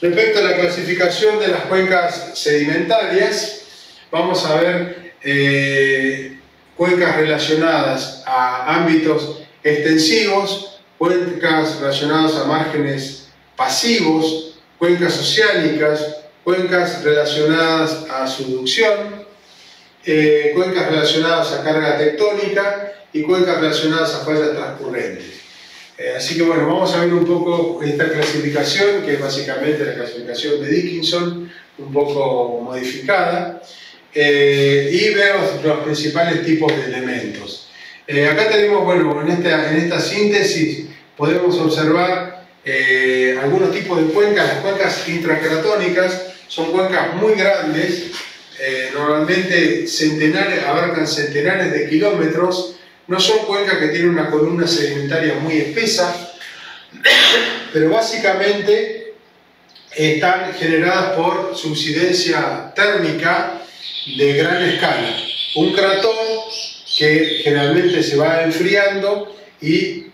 Respecto a la clasificación de las cuencas sedimentarias, vamos a ver cuencas relacionadas a ámbitos extensivos, cuencas relacionadas a márgenes pasivos, cuencas oceánicas, cuencas relacionadas a subducción, cuencas relacionadas a carga tectónica y cuencas relacionadas a fallas transcurrentes. Así que bueno, vamos a ver un poco esta clasificación, que es básicamente la clasificación de Dickinson, un poco modificada, y ver los principales tipos de elementos. Acá tenemos, bueno, en esta síntesis podemos observar algunos tipos de cuencas. Las cuencas intracratónicas son cuencas muy grandes, normalmente abarcan centenares de kilómetros. No son cuencas que tienen una columna sedimentaria muy espesa, pero básicamente están generadas por subsidencia térmica de gran escala. Un cratón que generalmente se va enfriando y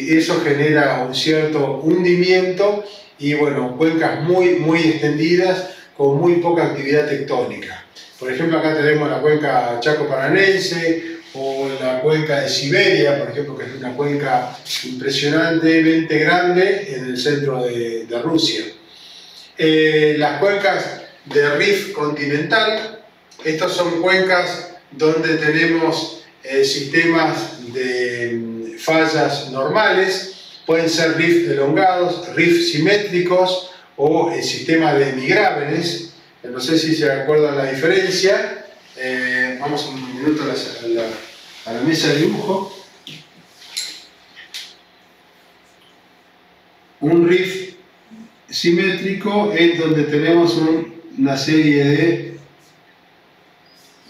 eso genera un cierto hundimiento y bueno, cuencas muy extendidas con muy poca actividad tectónica. Por ejemplo, acá tenemos la cuenca Chaco-Paranense, o la cuenca de Siberia, por ejemplo, que es una cuenca impresionantemente grande en el centro de Rusia. Las cuencas de rift continental, estas son cuencas donde tenemos sistemas de fallas normales, pueden ser rift elongados, rift simétricos o el sistema de hemigravenes. No sé si se acuerdan la diferencia. Vamos un minuto a la mesa de dibujo. Un rift simétrico es donde tenemos una serie de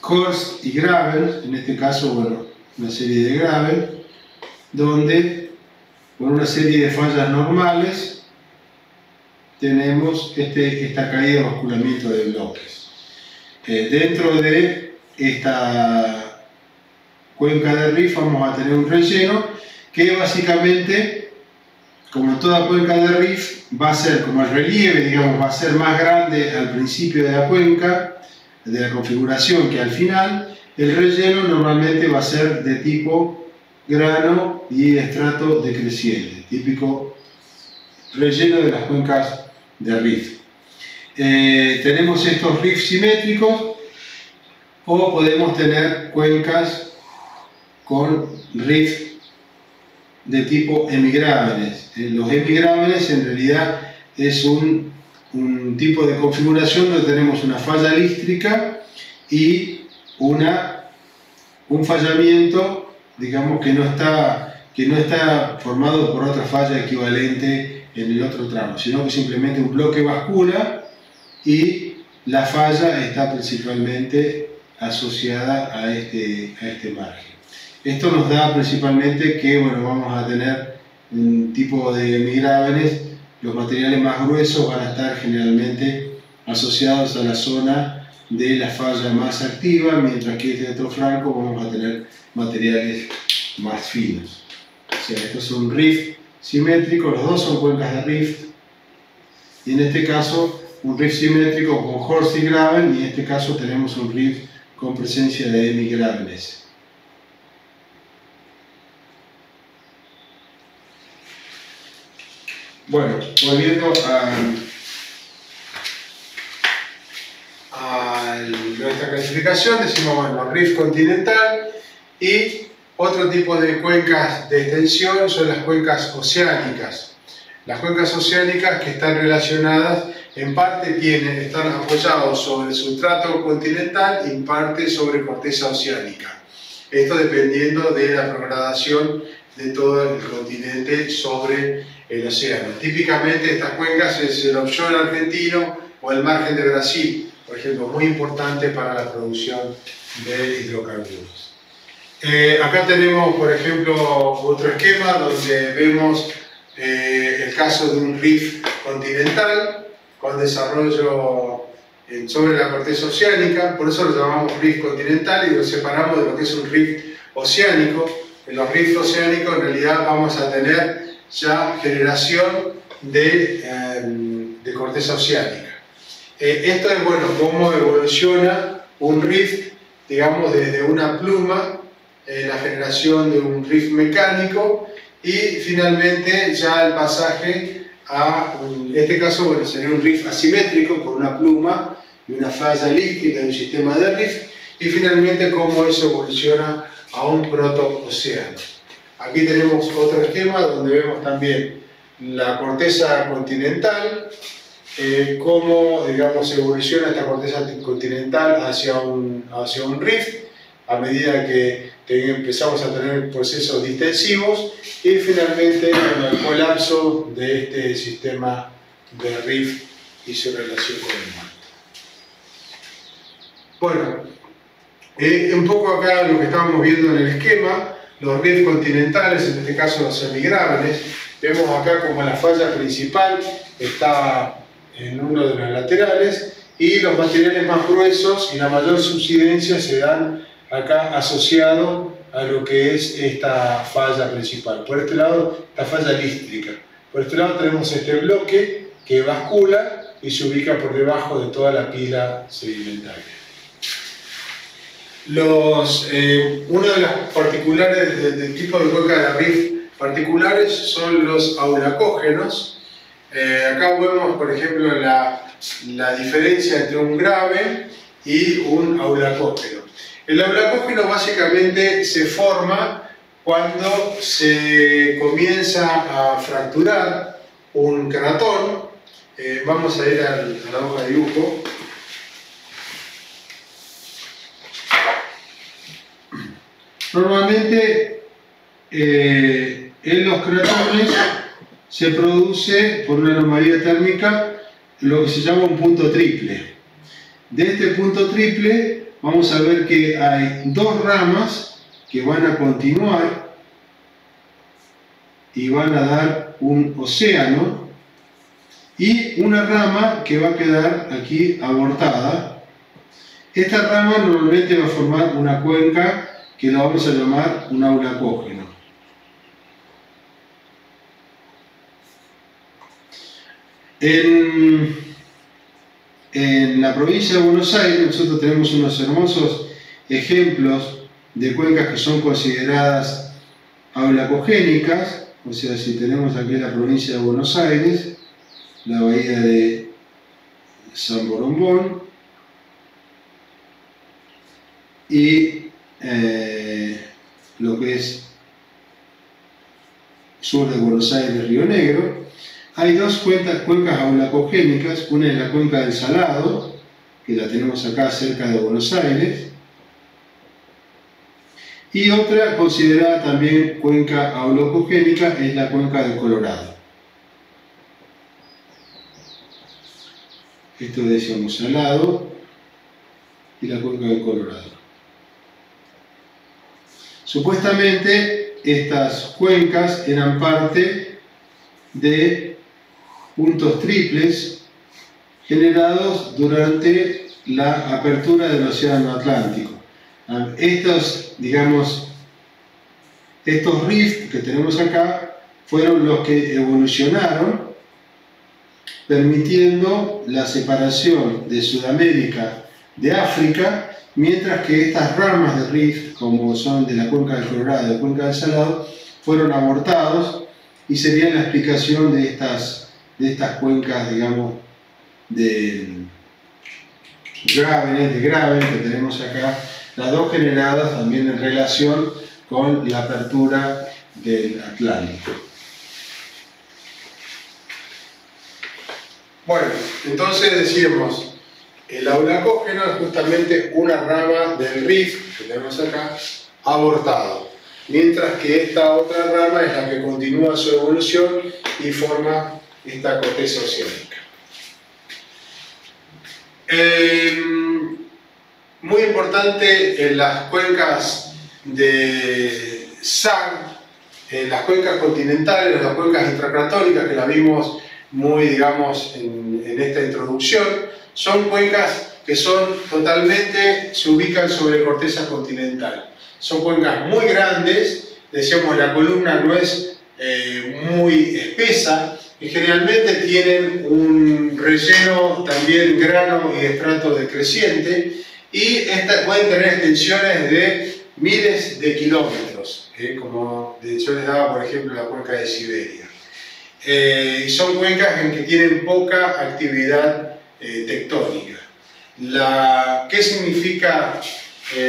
karst y gravel, en este caso, bueno, una serie de gravel, donde con una serie de fallas normales tenemos esta caída de basculamiento de bloques. Dentro de esta cuenca de rift vamos a tener un relleno que básicamente, como toda cuenca de rift, va a ser como el relieve, digamos, va a ser más grande al principio de la cuenca, de la configuración, que al final. El relleno normalmente va a ser de tipo grano y estrato decreciente, típico relleno de las cuencas de rift. Tenemos estos rifts simétricos o podemos tener cuencas con rift de tipo hemigravenes. Los hemigravenes en realidad es un tipo de configuración donde tenemos una falla lístrica y un fallamiento, digamos, que no está formado por otra falla equivalente en el otro tramo, sino que simplemente un bloque bascula y la falla está principalmente asociada a este margen. Esto nos da principalmente que, bueno, vamos a tener un tipo de hemigravenes. Los materiales más gruesos van a estar generalmente asociados a la zona de la falla más activa, mientras que este otro flanco vamos a tener materiales más finos. O sea, estos son rift simétricos, los dos son cuencas de rift, y en este caso un rift simétrico con horst y graven, y en este caso tenemos un rift con presencia de hemigravenes. Bueno, volviendo a nuestra clasificación, decimos, bueno, rift continental, y otro tipo de cuencas de extensión son las cuencas oceánicas. Las cuencas oceánicas, que están relacionadas, en parte están apoyados sobre el sustrato continental y en parte sobre corteza oceánica. Esto dependiendo de la progradación de todo el continente sobre el océano. Típicamente estas cuencas es el offshore argentino o el margen de Brasil, por ejemplo, muy importante para la producción de hidrocarburos. Acá tenemos, por ejemplo, otro esquema donde vemos el caso de un rift continental con desarrollo sobre la corteza oceánica. Por eso lo llamamos rift continental y lo separamos de lo que es un rift oceánico. En los rifts oceánicos en realidad vamos a tener ya generación de de corteza oceánica. Esto es, bueno, cómo evoluciona un rift, digamos, desde una pluma, la generación de un rift mecánico y finalmente ya el pasaje a, en este caso, bueno, sería un rift asimétrico con una pluma y una falla elíptica de un sistema de rift, y finalmente cómo eso evoluciona a un protoocéano. Aquí tenemos otro esquema donde vemos también la corteza continental, cómo, digamos, evoluciona esta corteza continental hacia un rift a medida que empezamos a tener procesos distensivos y finalmente el colapso de este sistema de rift y su relación con el mar. Bueno, un poco acá lo que estábamos viendo en el esquema, los rifts continentales, en este caso los semigrábenes, vemos acá como la falla principal está en uno de los laterales y los materiales más gruesos y la mayor subsidencia se dan acá asociado a lo que es esta falla principal. Por este lado, esta falla lístrica. Por este lado tenemos este bloque que bascula y se ubica por debajo de toda la pila sedimentaria. Una de las particulares del tipo de cuenca de la rift particulares son los aulacógenos. Acá vemos, por ejemplo, la diferencia entre un grave y un aulacógeno. El aulacógeno básicamente se forma cuando se comienza a fracturar un cratón. Vamos a ir a la hoja de dibujo. Normalmente en los cratones se produce por una anomalía térmica lo que se llama un punto triple. De este punto triple vamos a ver que hay dos ramas que van a continuar y van a dar un océano y una rama que va a quedar aquí abortada. Esta rama normalmente va a formar una cuenca que la vamos a llamar un aulacógeno. En la provincia de Buenos Aires nosotros tenemos unos hermosos ejemplos de cuencas que son consideradas aulacogénicas. O sea, si tenemos aquí la provincia de Buenos Aires, la bahía de San Borombón y lo que es sur de Buenos Aires, Río Negro, hay dos cuencas aulacogénicas. Una es la cuenca del Salado, que la tenemos acá cerca de Buenos Aires, y otra considerada también cuenca aulacogénica es la cuenca del Colorado. Esto decíamos Salado y la cuenca del Colorado. Supuestamente estas cuencas eran parte de puntos triples generados durante la apertura del Océano Atlántico. Estos rifts que tenemos acá fueron los que evolucionaron, permitiendo la separación de Sudamérica de África, mientras que estas ramas de rift, como son de la cuenca del Colorado y de la cuenca del Salado, fueron abortados y serían la explicación de estas cuencas, digamos, de graben que tenemos acá, las dos generadas también en relación con la apertura del Atlántico. Bueno, entonces decíamos, el aulacógeno es justamente una rama del rift que tenemos acá, abortado, mientras que esta otra rama es la que continúa su evolución y forma esta corteza oceánica. Muy importante en las cuencas de SAG, en las cuencas continentales, las cuencas intracratónicas que la vimos muy, digamos, en esta introducción, son cuencas que se ubican sobre corteza continental. Son cuencas muy grandes, decíamos la columna no es muy espesa, y generalmente tienen un relleno también grano y estrato decreciente, y pueden tener extensiones de miles de kilómetros, como yo les daba por ejemplo la cuenca de Siberia. Y son cuencas en que tienen poca actividad tectónica. ¿Qué significa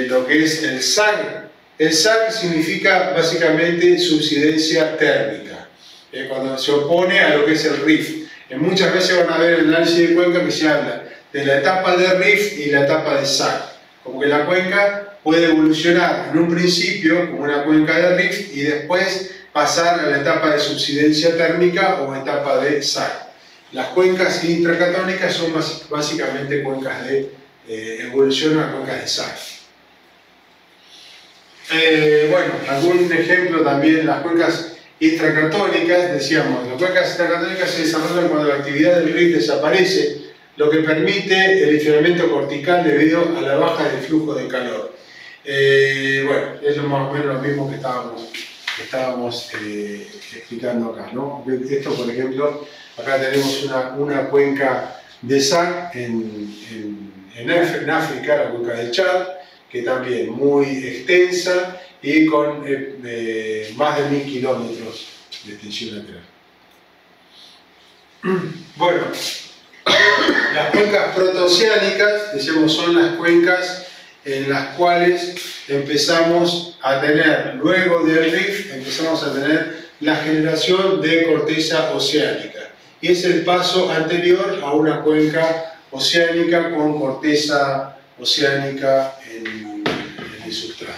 lo que es el SAG? El SAG significa básicamente subsidencia térmica, cuando se opone a lo que es el rift. Muchas veces van a ver el análisis de cuenca que se habla de la etapa de rift y la etapa de SAG. Como que la cuenca puede evolucionar en un principio como una cuenca de rift y después pasar a la etapa de subsidencia térmica o etapa de SAG. Las cuencas intracatónicas son básicamente cuencas de evolución a cuencas de SAG. Bueno, algún ejemplo también, las cuencas intracatónicas, decíamos, las cuencas intracatónicas se desarrollan cuando la actividad del rift desaparece, lo que permite el enfriamiento cortical debido a la baja del flujo de calor. Bueno, es más o menos lo mismo que estábamos explicando acá, ¿no? Esto, por ejemplo, acá tenemos una cuenca de SAG en África, la cuenca del Chad, que también muy extensa y con más de 1000 kilómetros de extensión lateral. Bueno, las cuencas protooceánicas, decíamos, son las cuencas en las cuales empezamos a tener, luego del rift, empezamos a tener la generación de corteza oceánica. Y es el paso anterior a una cuenca oceánica con corteza oceánica en el sustrato.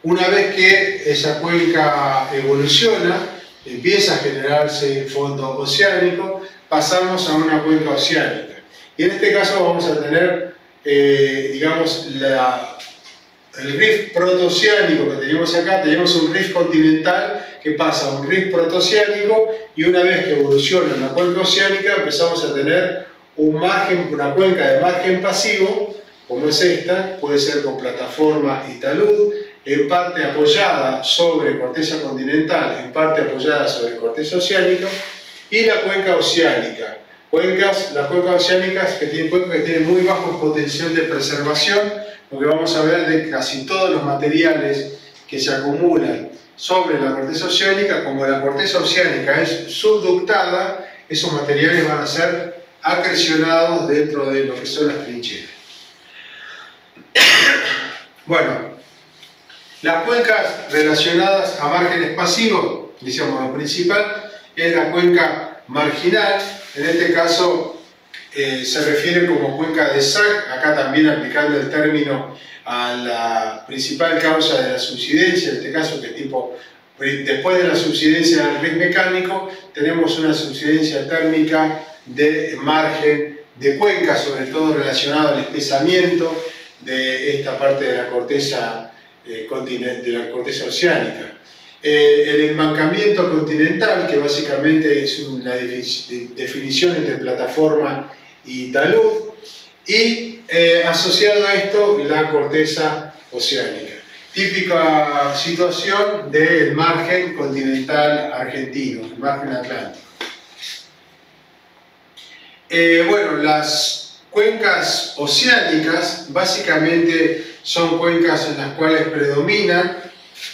Una vez que esa cuenca evoluciona, empieza a generarse fondo oceánico, pasamos a una cuenca oceánica. Y en este caso vamos a tener, digamos, el rift protooceánico que teníamos acá. Tenemos un rift continental que pasa a un rift protooceánico, y una vez que evoluciona una cuenca oceánica empezamos a tener una cuenca de margen pasivo, como es esta, puede ser con plataforma y talud, en parte apoyada sobre corteza continental, en parte apoyada sobre corteza oceánica, y la cuenca oceánica. Las cuencas oceánicas que tienen muy bajo potencial de preservación, porque vamos a ver de casi todos los materiales que se acumulan sobre la corteza oceánica. Como la corteza oceánica es subductada, esos materiales van a ser acrecionados dentro de lo que son las trincheras. Bueno, las cuencas relacionadas a márgenes pasivos, decíamos, lo principal es la cuenca marginal. En este caso se refiere como cuenca de SAG, acá también aplicando el término a la principal causa de la subsidencia, en este caso que tipo, después de la subsidencia del rift mecánico, tenemos una subsidencia térmica de margen de cuenca, sobre todo relacionado al espesamiento de esta parte de la corteza oceánica. El embancamiento continental, que básicamente es una definición entre plataforma y talud, y asociado a esto la corteza oceánica. Típica situación del margen continental argentino, el margen atlántico. Bueno, las cuencas oceánicas básicamente son cuencas en las cuales predominan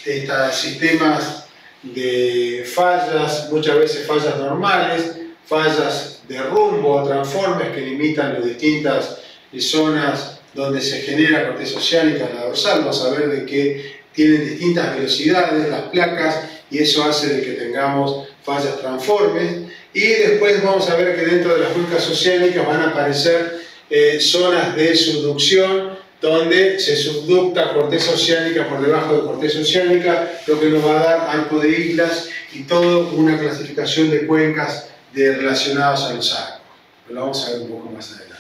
estos sistemas de fallas, muchas veces fallas normales, fallas de rumbo, transformes que limitan las distintas zonas donde se genera corteza oceánica en la dorsal. Vamos a ver de que tienen distintas velocidades las placas, y eso hace de que tengamos fallas transformes. Y después vamos a ver que dentro de las cuencas oceánicas van a aparecer zonas de subducción, donde se subducta corteza oceánica por debajo de corteza oceánica, lo que nos va a dar arco de islas y toda una clasificación de cuencas relacionadas a los arcos. Lo vamos a ver un poco más adelante.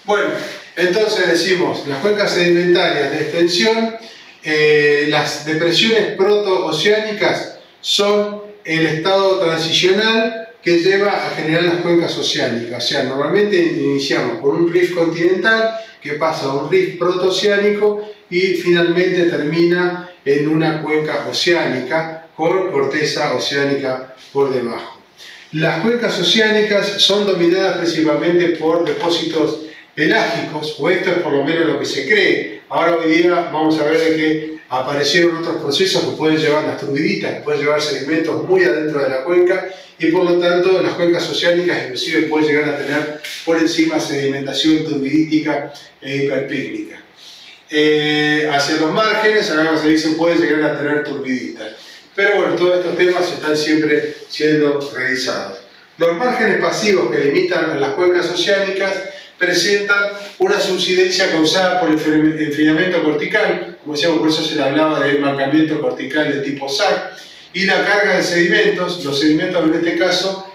Bueno, entonces decimos, las cuencas sedimentarias de extensión, las depresiones protooceánicas son el estado transicional que lleva a generar las cuencas oceánicas. O sea, normalmente iniciamos con un rift continental que pasa a un rift protooceánico y finalmente termina en una cuenca oceánica con corteza oceánica por debajo. Las cuencas oceánicas son dominadas principalmente por depósitos pelágicos, o esto es por lo menos lo que se cree. Ahora hoy día vamos a ver de que aparecieron otros procesos que pueden llevar las turbiditas, que pueden llevar sedimentos muy adentro de la cuenca, y por lo tanto las cuencas oceánicas inclusive pueden llegar a tener por encima sedimentación turbidítica e hiperpícnica. Hacia los márgenes, ahora se dice, pueden llegar a tener turbiditas. Pero bueno, todos estos temas están siempre siendo revisados. Los márgenes pasivos que limitan las cuencas oceánicas presentan una subsidencia causada por el enfriamiento cortical, como decíamos, por eso se le hablaba de marcamiento cortical de tipo SAC, y la carga de sedimentos. Los sedimentos en este caso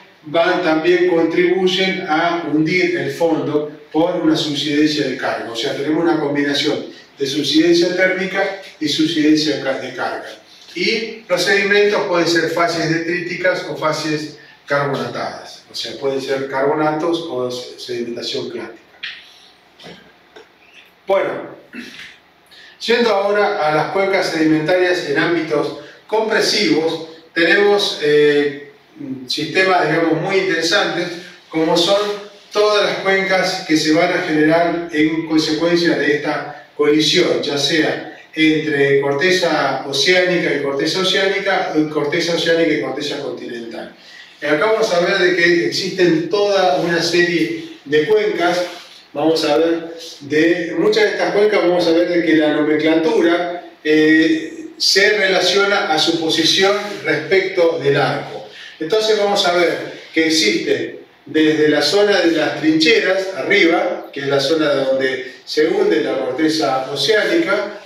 también contribuyen a hundir el fondo por una subsidencia de carga, o sea, tenemos una combinación de subsidencia térmica y subsidencia de carga. Y los sedimentos pueden ser fases detríticas o fases carbonatadas, o sea, pueden ser carbonatos o sedimentación clástica. Bueno, yendo ahora a las cuencas sedimentarias en ámbitos compresivos, tenemos sistemas, digamos, muy interesantes, como son todas las cuencas que se van a generar en consecuencia de esta colisión, ya sea entre corteza oceánica y corteza oceánica y corteza continental. Acá vamos a ver de que existen toda una serie de cuencas. Vamos a ver de muchas de estas cuencas, vamos a ver de que la nomenclatura se relaciona a su posición respecto del arco. Entonces vamos a ver que existe desde la zona de las trincheras, arriba, que es la zona donde se hunde la corteza oceánica,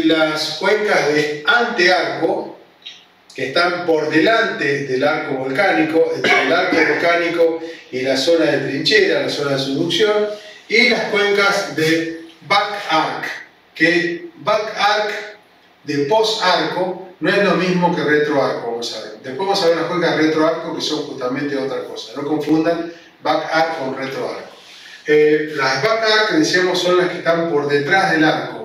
las cuencas de antearco, que están por delante del arco volcánico, entre el arco volcánico y la zona de trinchera, la zona de subducción, y las cuencas de back arc, que back arc de post arco no es lo mismo que retroarco, vamos a ver. Después vamos a ver las cuencas retroarco que son justamente otra cosa, no confundan back arc con retroarco. Las back arc, decíamos, son las que están por detrás del arco.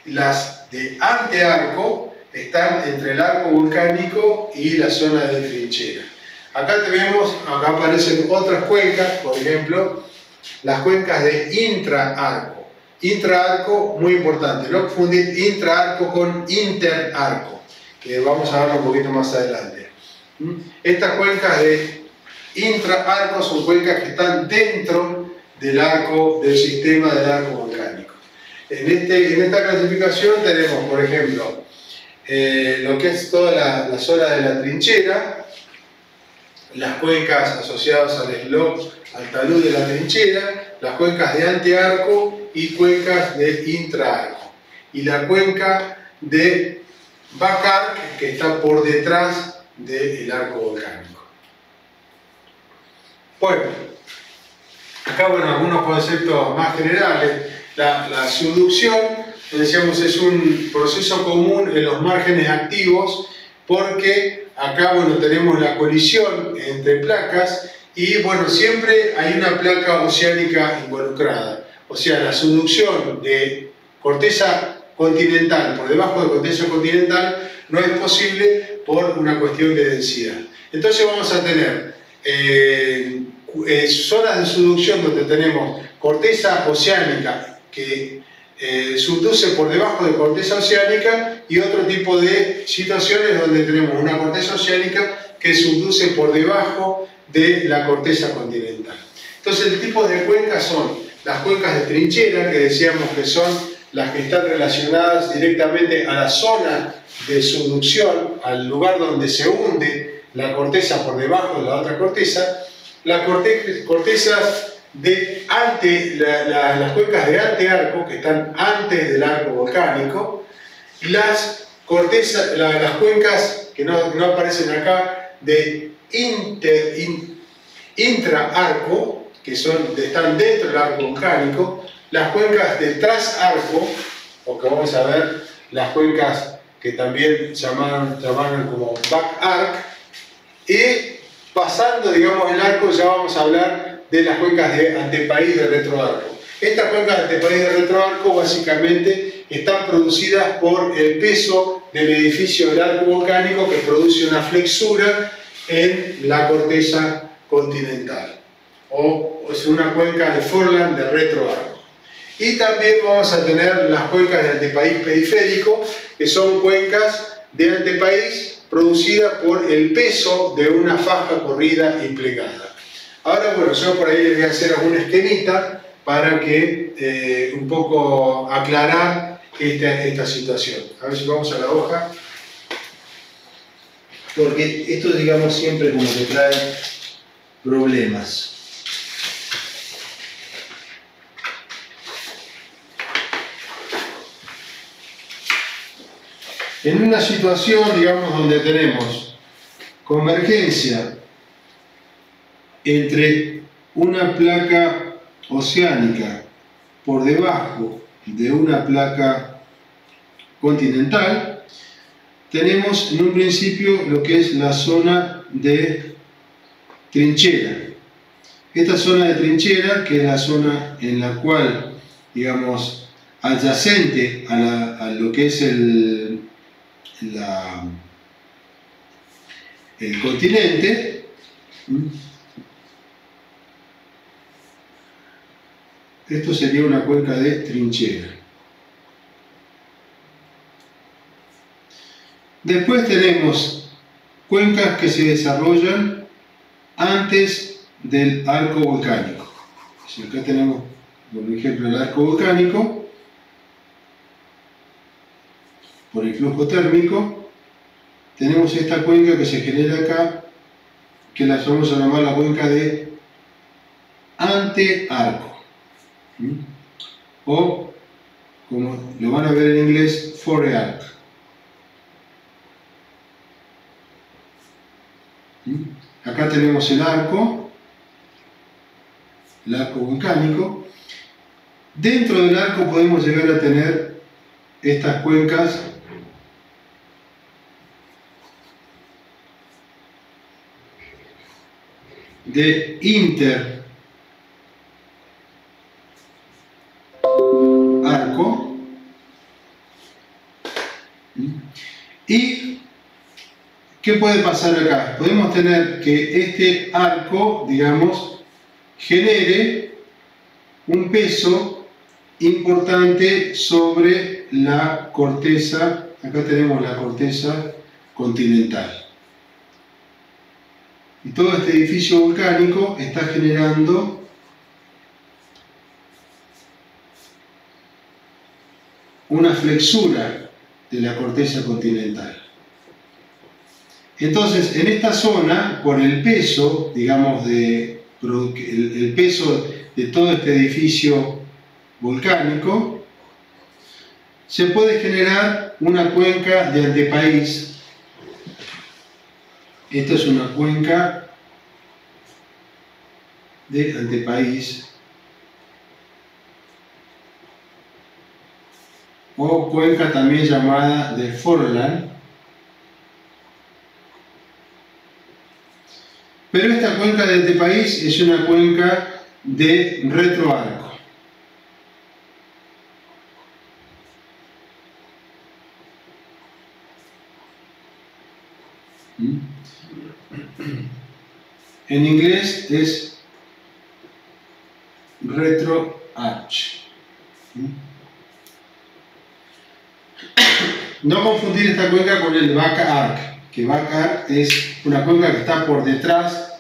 Las de antearco están entre el arco volcánico y la zona de trinchera. Acá aparecen otras cuencas, por ejemplo, las cuencas de intraarco. Intraarco, muy importante, no confundir intraarco con interarco, que vamos a verlo un poquito más adelante. Estas cuencas de intraarco son cuencas que están dentro del arco, del sistema del arco volcánico. En esta clasificación tenemos, por ejemplo, lo que es toda la zona de la trinchera, las cuencas asociadas al slope, al talud de la trinchera, las cuencas de antearco y cuencas de intraarco. Y la cuenca de back arc, que está por detrás del arco volcánico. Bueno, acá algunos conceptos más generales. La subducción, decíamos, es un proceso común en los márgenes activos, porque acá tenemos la colisión entre placas y siempre hay una placa oceánica involucrada. O sea, la subducción de corteza continental por debajo de corteza continental no es posible por una cuestión de densidad. Entonces vamos a tener zonas de subducción donde tenemos corteza oceánica que subduce por debajo de corteza oceánica, y otro tipo de situaciones donde tenemos una corteza oceánica que subduce por debajo de la corteza continental. Entonces el tipo de cuencas son las cuencas de trinchera, que decíamos que son las que están relacionadas directamente a la zona de subducción, al lugar donde se hunde la corteza por debajo de la otra corteza. Las cortezas las cuencas de antearco, que están antes del arco volcánico, y las cuencas que no aparecen acá de intraarco, que están dentro del arco volcánico, las cuencas de trasarco, o que vamos a ver las cuencas que también llamaron como back arc, y pasando, digamos, el arco ya vamos a hablar de las cuencas de antepaís de retroarco. Estas cuencas de antepaís de retroarco básicamente están producidas por el peso del edificio del arco volcánico que produce una flexura en la corteza continental, o es una cuenca de Forland de retroarco. Y también vamos a tener las cuencas de antepaís periférico, que son cuencas de antepaís producidas por el peso de una faja corrida y plegada. Ahora, bueno, yo por ahí les voy a hacer algún esquemita para que un poco aclarar esta situación. A ver si vamos a la hoja. Porque esto, digamos, siempre como que trae problemas. En una situación, digamos, donde tenemos convergencia entre una placa oceánica por debajo de una placa continental, tenemos en un principio lo que es la zona de trinchera. Esta zona de trinchera, que es la zona en la cual, digamos, adyacente a lo que es el continente, esto sería una cuenca de trinchera. Después tenemos cuencas que se desarrollan antes del arco volcánico. Si acá tenemos, por ejemplo, el arco volcánico, por el flujo térmico, tenemos esta cuenca que se genera acá, que la vamos a llamar la cuenca de antearco, o como lo van a ver en inglés, forearc. Acá tenemos el arco volcánico. Dentro del arco podemos llegar a tener estas cuencas de interarco. ¿Y qué puede pasar acá? Podemos tener que este arco, digamos, genere un peso importante sobre la corteza. Acá tenemos la corteza continental. Y todo este edificio volcánico está generando una flexura de la corteza continental. Entonces, en esta zona, por el peso, digamos, el peso de todo este edificio volcánico, se puede generar una cuenca de antepaís. Esta es una cuenca de antepaís, o cuenca también llamada de Forland. Pero esta cuenca de antepaís es una cuenca de retroarco. En inglés es retroarch. No confundir esta cuenca con el back arc, que back arc es una cuenca que está por detrás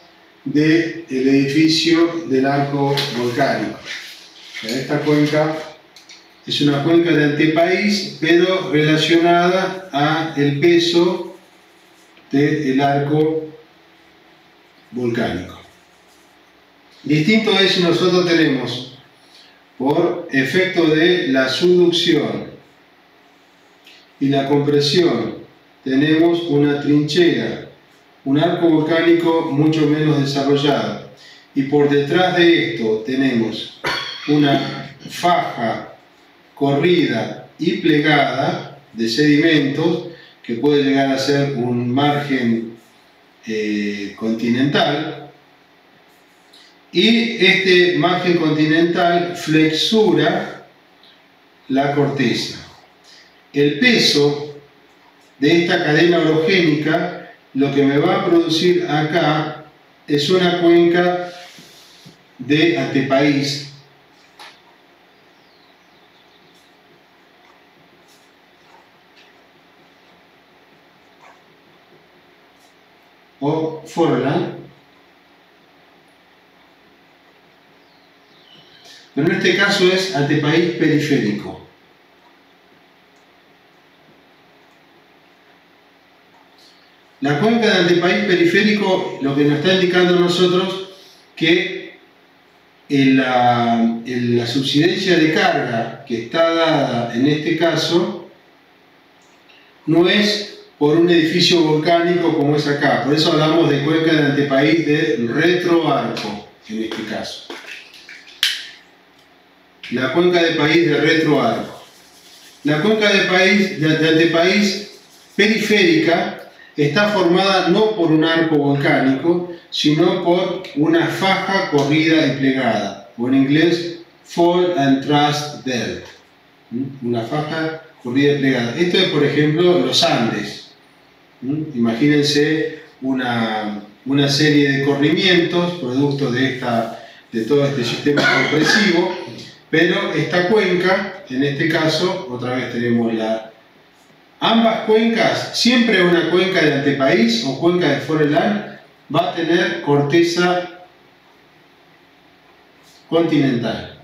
del edificio del arco volcánico. Esta cuenca es una cuenca de antepaís, pero relacionada al peso del arco volcánico. Distinto es si nosotros tenemos, por efecto de la subducción y la compresión, tenemos una trinchera, un arco volcánico mucho menos desarrollado, y por detrás de esto tenemos una faja corrida y plegada de sedimentos que puede llegar a ser un margen continental, y este margen continental flexura la corteza. el peso de esta cadena orogénica lo que me va a producir acá es una cuenca de antepaís o foreland, pero en este caso es antepaís periférico. La cuenca de antepaís periférico lo que nos está indicando a nosotros que la subsidencia de carga que está dada en este caso no es por un edificio volcánico como es acá. Por eso hablamos de cuenca de antepaís de retroarco en este caso. La cuenca de país de retroarco. La cuenca de antepaís periférica está formada no por un arco volcánico, sino por una faja corrida y plegada, o en inglés, Fall and Thrust Belt. Una faja corrida y plegada. Esto es, por ejemplo, los Andes. Imagínense una serie de corrimientos, producto de todo este sistema compresivo, pero esta cuenca, en este caso, otra vez tenemos ambas cuencas, siempre una cuenca de antepaís o cuenca de foreland va a tener corteza continental.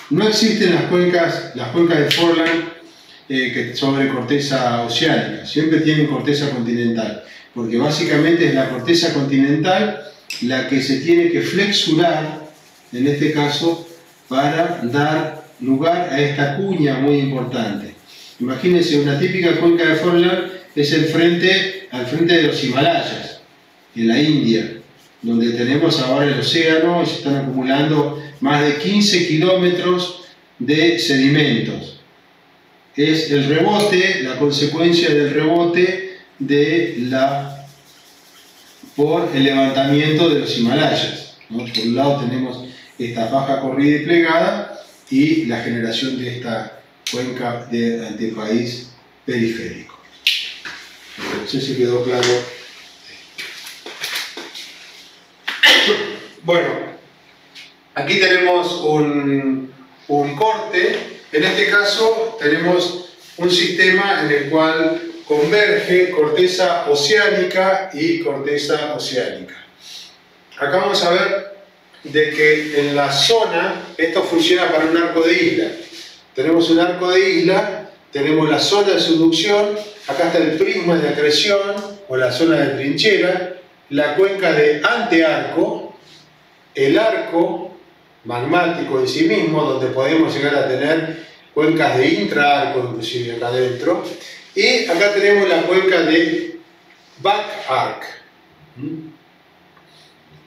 No existen las cuencas de foreland sobre corteza oceánica, siempre tienen corteza continental, porque básicamente es la corteza continental la que se tiene que flexurar, en este caso, para dar lugar a esta cuña muy importante. Imagínense, una típica cuenca de foreland es al frente de los Himalayas, en la India, donde tenemos ahora el océano y se están acumulando más de 15 kilómetros de sedimentos. Es el rebote, la consecuencia del rebote por el levantamiento de los Himalayas, ¿no? Por un lado tenemos esta faja corrida y plegada y la generación de esta cuenca de antepaís periférico. No sé si quedó claro. Bueno, aquí tenemos un corte. En este caso tenemos un sistema en el cual converge corteza oceánica y corteza oceánica. Acá vamos a ver de que en la zona esto funciona para un arco de isla. Tenemos un arco de isla, tenemos la zona de subducción, acá está el prisma de acreción o la zona de trinchera, la cuenca de antearco, el arco magmático en sí mismo, donde podemos llegar a tener cuencas de intraarco, inclusive acá adentro, y acá tenemos la cuenca de back arc,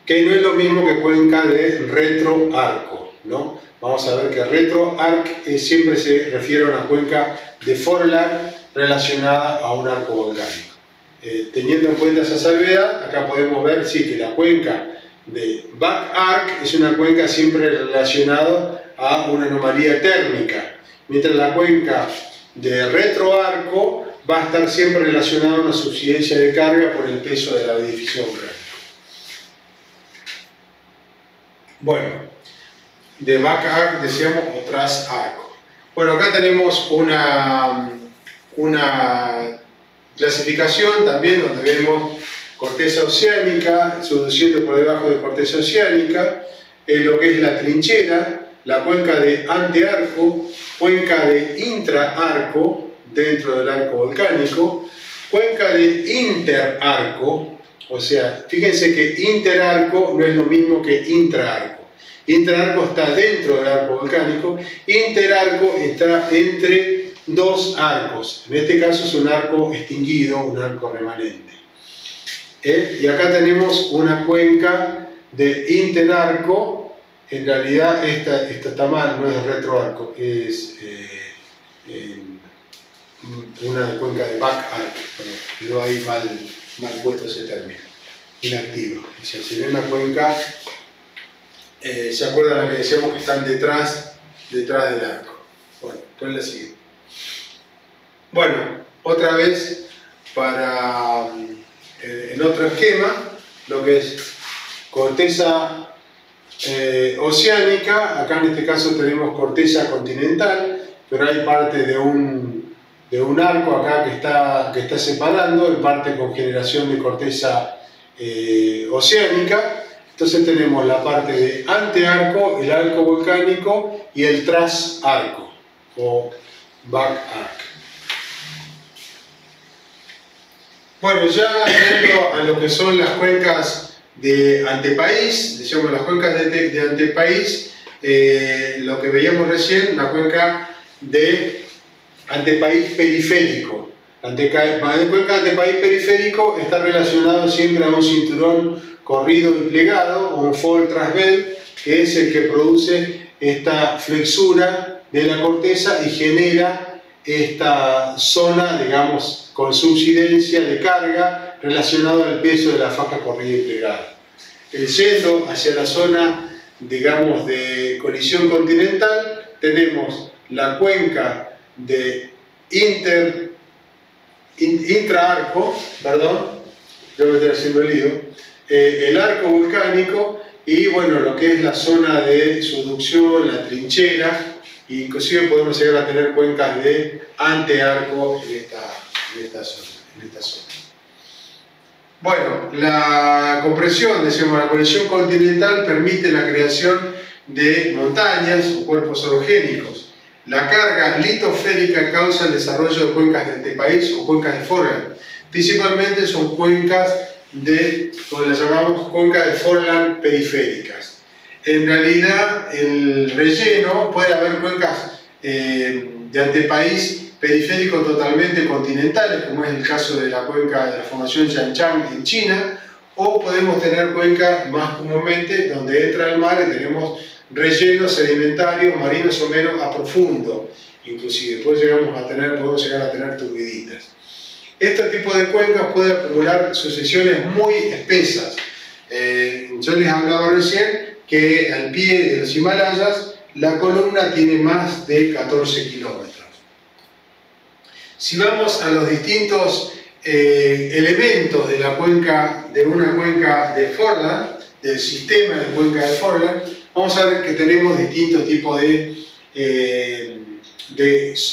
que no es lo mismo que cuenca de retroarco, ¿no? Vamos a ver que retroarc siempre se refiere a una cuenca de foreland relacionada a un arco volcánico. Teniendo en cuenta esa salvedad, acá podemos ver sí, que la cuenca de back arc es una cuenca siempre relacionada a una anomalía térmica, mientras la cuenca de retroarco va a estar siempre relacionada a una subsidencia de carga por el peso de la edificio volcánica. Bueno, de back arc decíamos o tras arco. Bueno, acá tenemos una clasificación también donde vemos corteza oceánica, subduciendo por debajo de corteza oceánica, lo que es la trinchera, la cuenca de antearco, cuenca de intraarco dentro del arco volcánico, cuenca de interarco, o sea, fíjense que interarco no es lo mismo que intraarco. Intraarco está dentro del arco volcánico, interarco está entre dos arcos. En este caso es un arco extinguido, un arco remanente. Y acá tenemos una cuenca de interarco. En realidad esta está mal, no es retroarco, es una cuenca de back arc. Quedó ahí mal puesto ese término, inactivo. O sea, si ve una cuenca, ¿se acuerdan lo que decíamos que están detrás detrás del arco. Bueno, después la siguiente. Bueno, otra vez para en otro esquema, lo que es corteza oceánica. Acá en este caso tenemos corteza continental, pero hay parte de un arco acá que está separando, en parte con generación de corteza oceánica. Entonces tenemos la parte de antearco, el arco volcánico y el trasarco o back arc. Bueno, ya yendo a lo que son las cuencas de antepaís, decíamos las cuencas de antepaís, lo que veíamos recién, la cuenca de antepaís periférico. La cuenca de antepaís periférico está relacionado siempre a un cinturón corrido y plegado, o un fold transverse, que es el que produce esta flexura de la corteza y genera esta zona, digamos, con subsidencia de carga relacionada al peso de la faja corrida y plegada. Yendo hacia la zona, digamos, de colisión continental, tenemos la cuenca de intraarco, perdón, yo me estoy haciendo el lío, el arco volcánico y bueno, lo que es la zona de subducción, la trinchera, e inclusive podemos llegar a tener cuencas de antearco en esta zona. Bueno, la compresión, decimos, la colisión continental permite la creación de montañas o cuerpos orogénicos. La carga litosférica causa el desarrollo de cuencas de antepaís o cuencas de Forland. Principalmente son cuencas como las llamamos, cuencas de Forland periféricas. En realidad, el relleno puede haber cuencas de antepaís periférico totalmente continentales, como es el caso de la cuenca de la formación Yanchang en China, o podemos tener cuencas más comúnmente donde entra el mar y tenemos rellenos sedimentarios marinos o menos a profundo, inclusive podemos llegar a tener turbiditas. Este tipo de cuencas puede acumular sucesiones muy espesas. Yo les hablaba recién que al pie de los Himalayas la columna tiene más de 14 kilómetros. Si vamos a los distintos elementos de la cuenca, de una cuenca de Forland, del sistema de cuenca de Forland, vamos a ver que tenemos distintos tipos de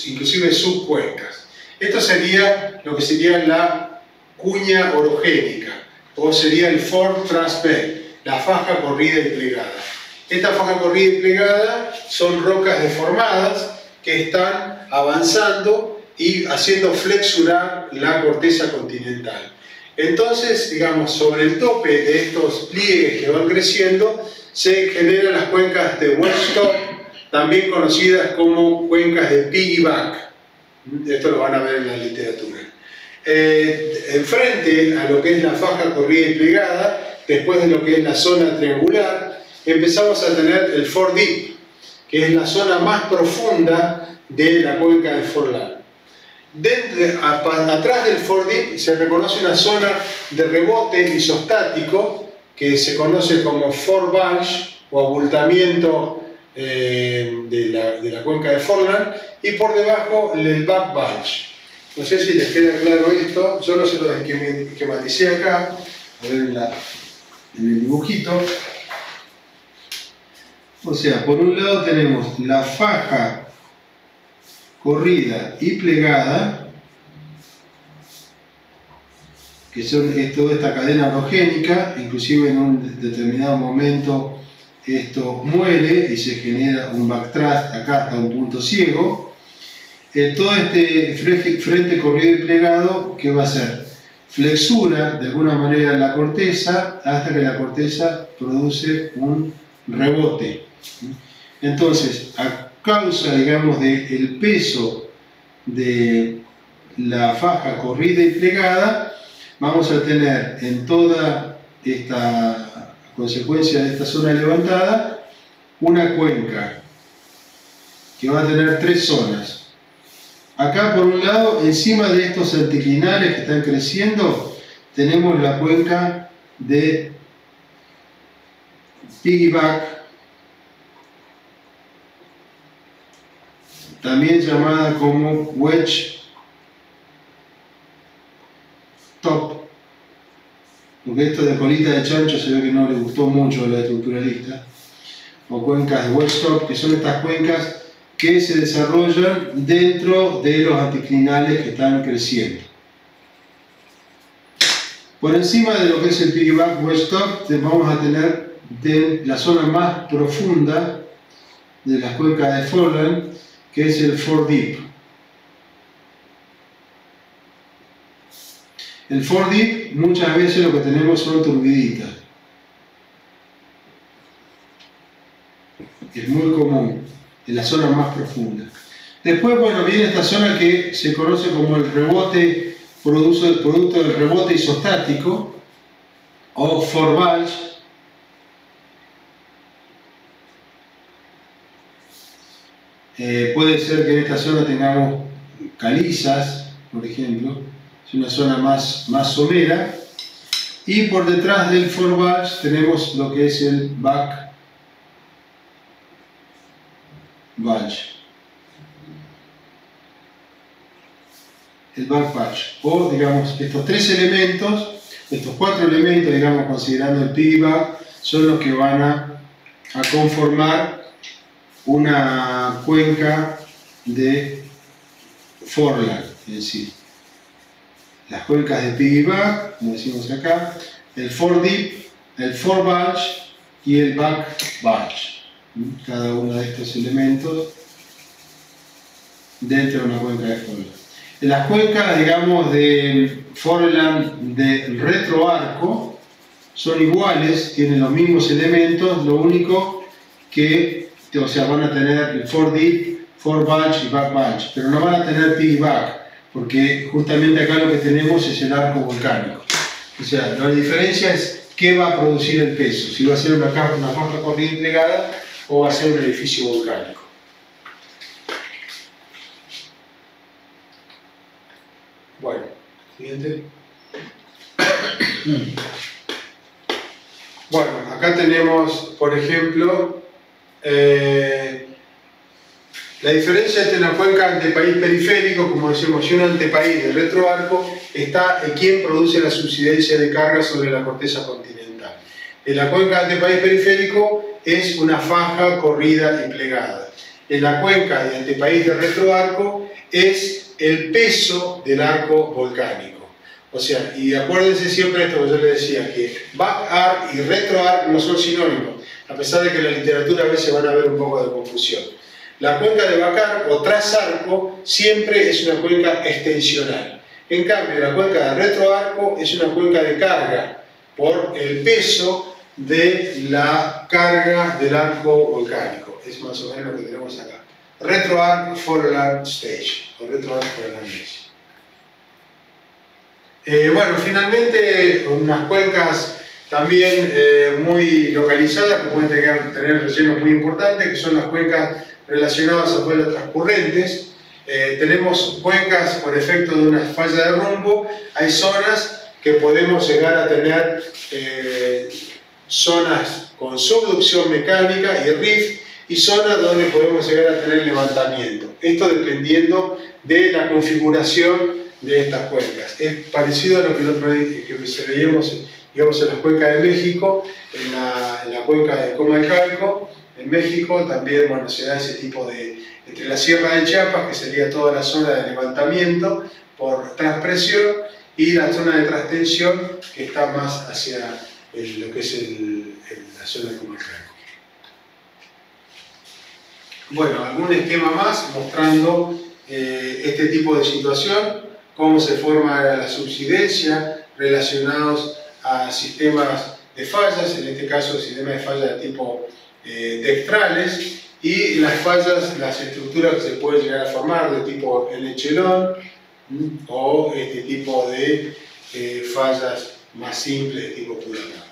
inclusive subcuencas. Esto sería lo que sería la cuña orogénica, o sería el fold transverse, la faja corrida y plegada. Esta faja corrida y plegada son rocas deformadas que están avanzando y haciendo flexurar la corteza continental. Entonces, digamos, sobre el tope de estos pliegues que van creciendo, se generan las cuencas de Weststop, también conocidas como cuencas de piggyback. Esto lo van a ver en la literatura. Enfrente a lo que es la faja corrida y plegada, después de lo que es la zona triangular, empezamos a tener el Ford Deep, que es la zona más profunda de la cuenca de Forland. Atrás del Ford Deep se reconoce una zona de rebote isostático que se conoce como Ford Bulge o abultamiento de la cuenca de Forland, y por debajo el Back Bulge. No sé si les queda claro esto, yo no se lo esquematicé acá, a ver en el dibujito. O sea, por un lado tenemos la faja corrida y plegada, que son toda esta cadena orogénica, inclusive en un determinado momento esto muere y se genera un backthrust acá hasta un punto ciego. Todo este frente corrido y plegado, ¿qué va a hacer? Flexura de alguna manera la corteza hasta que la corteza produce un rebote. Entonces, a causa, digamos, del peso de la faja corrida y plegada, vamos a tener en toda esta consecuencia de esta zona levantada una cuenca que va a tener tres zonas. Acá por un lado, encima de estos anticlinales que están creciendo, tenemos la cuenca de piggyback también llamada como wedge top, porque esto de colita de chancho se ve que no le gustó mucho a la estructuralista, o cuencas de wedge top, que son estas cuencas que se desarrollan dentro de los anticlinales que están creciendo. Por encima de lo que es el piggyback wedge top, vamos a tener de la zona más profunda de las cuencas de Forland, que es el foredeep. El foredeep muchas veces lo que tenemos son turbiditas. Es muy común en la zona más profunda. Después, bueno, viene esta zona que se conoce como el rebote, producto del rebote isostático, o forebulge. Puede ser que en esta zona tengamos calizas, por ejemplo, es una zona más somera, y por detrás del forebulge tenemos lo que es el back bulge, el back bulge, o digamos estos tres elementos, estos cuatro elementos, digamos considerando el piggyback, son los que van a conformar una cuenca de Forland, es decir, las cuencas de piggyback, como decimos acá, el foredeep, el forebulge y el back bulge. Cada uno de estos elementos dentro de una cuenca de Forland. En las cuencas, digamos, de Forland de retroarco son iguales, tienen los mismos elementos, lo único que, o sea, van a tener el foredeep, forebulge y back bulge, pero no van a tener piggyback, porque justamente acá lo que tenemos es el arco volcánico. O sea, la diferencia es qué va a producir el peso, si va a ser una faja corriente plegada o va a ser un edificio volcánico. Bueno, siguiente. Bueno, acá tenemos, por ejemplo, la diferencia entre una cuenca antepaís periférico, como decimos, y un antepaís de retroarco, está en quién produce la subsidencia de carga sobre la corteza continental. En la cuenca antepaís periférico es una faja corrida y plegada. En la cuenca de antepaís de retroarco es el peso del arco volcánico. O sea, y acuérdense siempre esto que yo les decía, que back arc y retro arc no son sinónimos, a pesar de que en la literatura a veces van a haber un poco de confusión. La cuenca de back arc o tras arco siempre es una cuenca extensional. En cambio, la cuenca de retroarco es una cuenca de carga por el peso de la carga del arco volcánico. Es más o menos lo que tenemos acá. Retroarc Forland Stage o retroarc Forland Stage. Bueno, finalmente unas cuencas también muy localizadas que pueden tener rellenos muy importantes, que son las cuencas relacionadas a fuerzas transcurrentes. Tenemos cuencas por efecto de una falla de rumbo. Hay zonas que podemos llegar a tener zonas con subducción mecánica y rift, y zonas donde podemos llegar a tener levantamiento. Esto dependiendo de la configuración de estas cuencas. Es parecido a lo que el otro día que veíamos, digamos, en las cuencas de México, en la cuenca de Comalcalco. En México también, bueno, se da ese tipo de, entre la Sierra de Chiapas, que sería toda la zona de levantamiento por transpresión, y la zona de transtensión, que está más hacia lo que es la zona de Comalcalco. Bueno, algún esquema más mostrando este tipo de situación, cómo se forma la subsidencia relacionados a sistemas de fallas, en este caso sistemas de fallas de tipo dextrales, y las fallas, las estructuras que se pueden llegar a formar de tipo L-chelón o este tipo de fallas más simples de tipo Pulapar.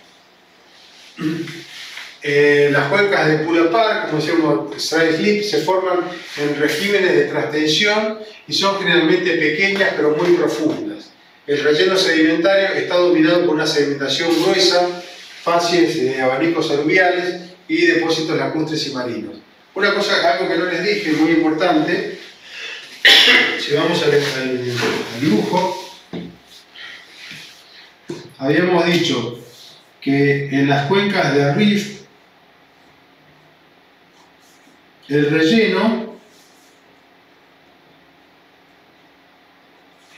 Las cuencas de Pulapar, como decíamos, side slip, se forman en regímenes de transtensión y son generalmente pequeñas pero muy profundas. El relleno sedimentario está dominado por una sedimentación gruesa, facies de abanicos aluviales y depósitos lacustres y marinos. Una cosa, algo que no les dije, muy importante, si vamos al dibujo, habíamos dicho que en las cuencas de rift, el relleno,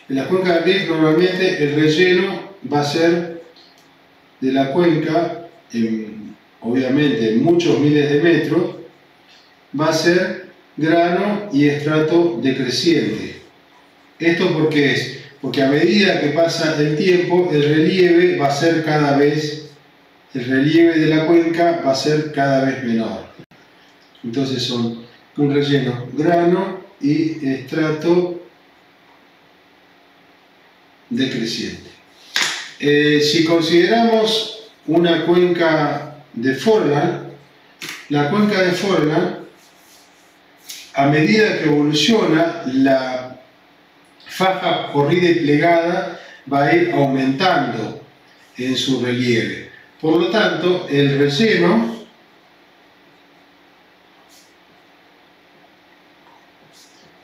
en las cuencas de rift normalmente el relleno va a ser de la cuenca, obviamente en muchos miles de metros, va a ser grano y estrato decreciente. ¿Esto por qué es? Porque a medida que pasa el tiempo, el relieve va a ser cada vez, el relieve de la cuenca va a ser cada vez menor. Entonces son un relleno grano y estrato decreciente. Si consideramos una cuenca de Forlan, la cuenca de Forlan, a medida que evoluciona, la faja corrida y plegada va a ir aumentando en su relieve. Por lo tanto, el relleno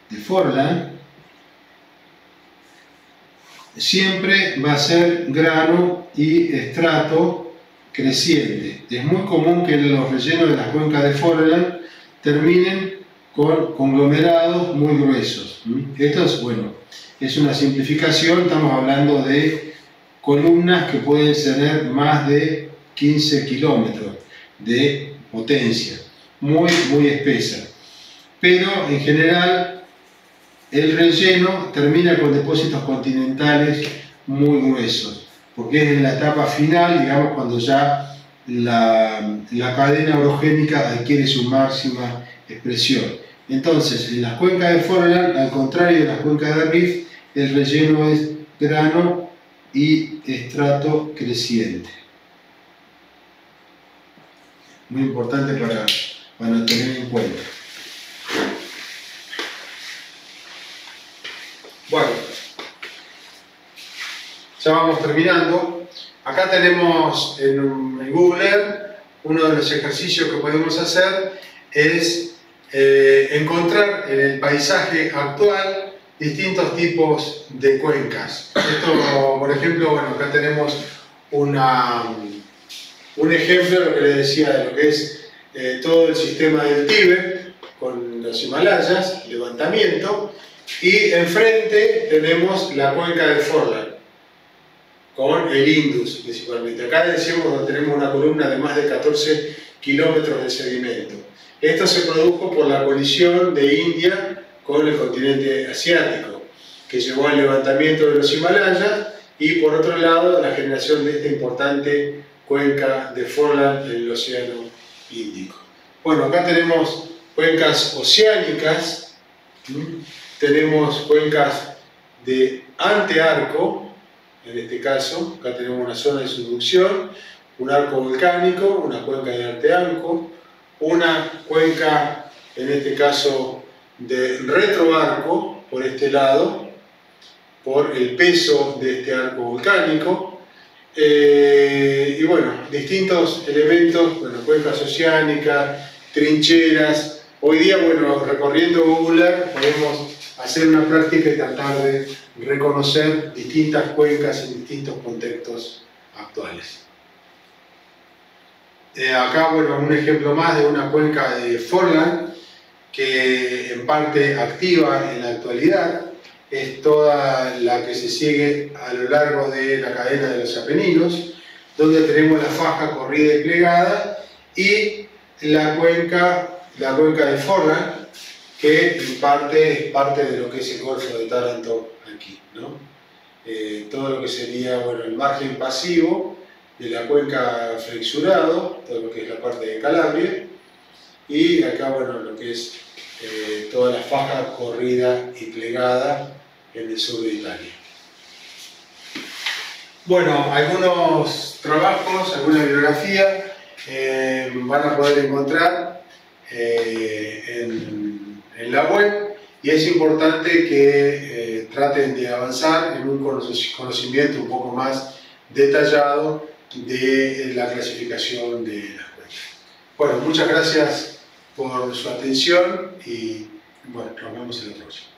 de Forlan siempre va a ser grano y estrato creciente. Es muy común que los rellenos de las cuencas de Forlan terminen con conglomerados muy gruesos. Esto es, bueno, es una simplificación, estamos hablando de columnas que pueden tener más de 15 kilómetros de potencia, muy espesa. Pero en general el relleno termina con depósitos continentales muy gruesos, porque es en la etapa final, digamos, cuando ya la cadena orogénica adquiere su máxima expresión. Entonces, en las cuencas de Forlan, al contrario de las cuencas de rift, el relleno es grano y estrato creciente. Muy importante para tener en cuenta. Bueno, ya vamos terminando. Acá tenemos en Google Earth, uno de los ejercicios que podemos hacer es encontrar en el paisaje actual distintos tipos de cuencas. Esto, por ejemplo, bueno, acá tenemos un ejemplo de lo que les decía, de lo que es todo el sistema del Tíbet, con los Himalayas, levantamiento, y enfrente tenemos la cuenca de Forlan, con el Indus principalmente. Acá decimos donde tenemos una columna de más de 14 kilómetros de sedimento. Esto se produjo por la colisión de India con el continente asiático, que llevó al levantamiento de los Himalayas y, por otro lado, la generación de esta importante cuenca de Forlan en el Océano Índico. Bueno, acá tenemos cuencas oceánicas, tenemos cuencas de antearco, en este caso, acá tenemos una zona de subducción, un arco volcánico, una cuenca de antearco, una cuenca, en este caso, de retroarco, por este lado, por el peso de este arco volcánico, y bueno, distintos elementos, bueno, cuencas oceánicas, trincheras. Hoy día, bueno, recorriendo Google Earth podemos hacer una práctica y tratar de reconocer distintas cuencas en distintos contextos actuales. Acá, bueno, un ejemplo más de una cuenca de Forlan que en parte activa en la actualidad. Es toda la que se sigue a lo largo de la cadena de los Apeninos, donde tenemos la faja corrida y plegada y la cuenca de Forlan, que en parte es parte de lo que es el Golfo de Taranto aquí, ¿no? Todo lo que sería, bueno, el margen pasivo de la cuenca flexurado, todo lo que es la parte de Calabria, y acá, bueno, lo que es toda la faja corrida y plegada en el sur de Italia. Bueno, algunos trabajos, alguna bibliografía van a poder encontrar en la web, y es importante que traten de avanzar en un conocimiento un poco más detallado de la clasificación de las cuencas. Bueno, muchas gracias por su atención y bueno, nos vemos en la próxima.